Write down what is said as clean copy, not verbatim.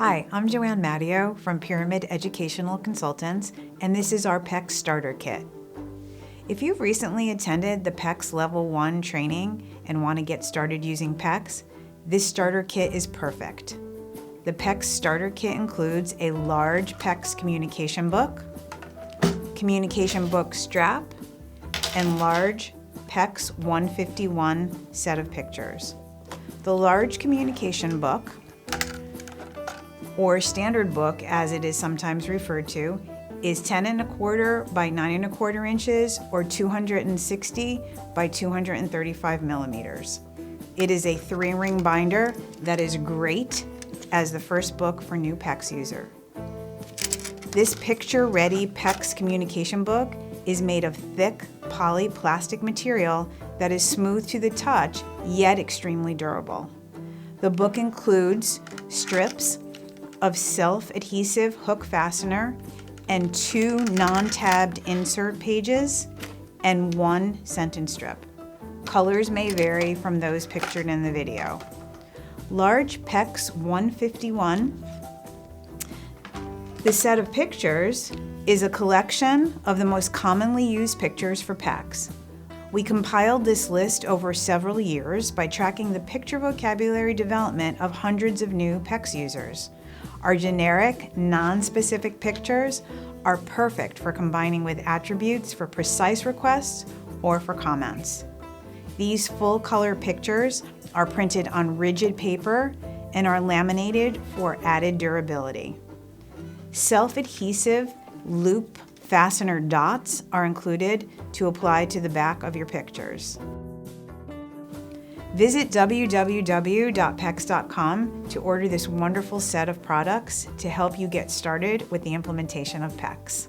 Hi, I'm Joanne Matteo from Pyramid Educational Consultants, and this is our PECS Starter Kit. If you've recently attended the PECS Level 1 training and want to get started using PECS, this starter kit is perfect. The PECS Starter Kit includes a large PECS communication book strap, and large PECS 151 set of pictures. The large communication book, or standard book as it is sometimes referred to, is 10¼ by 9¼ inches or 260 by 235 millimeters. It is a 3-ring binder that is great as the first book for new PECS user. This picture-ready PECS communication book is made of thick poly plastic material that is smooth to the touch, yet extremely durable. The book includes strips of self-adhesive hook fastener and 2 non-tabbed insert pages and 1 sentence strip. Colors may vary from those pictured in the video. Large PECS 151. The set of pictures is a collection of the most commonly used pictures for PECS. We compiled this list over several years by tracking the picture vocabulary development of hundreds of new PECS users. Our generic, non-specific pictures are perfect for combining with attributes for precise requests or for comments. These full-color pictures are printed on rigid paper and are laminated for added durability. Self-adhesive loop fastener dots are included to apply to the back of your pictures. Visit www.pecs.com to order this wonderful set of products to help you get started with the implementation of PECS.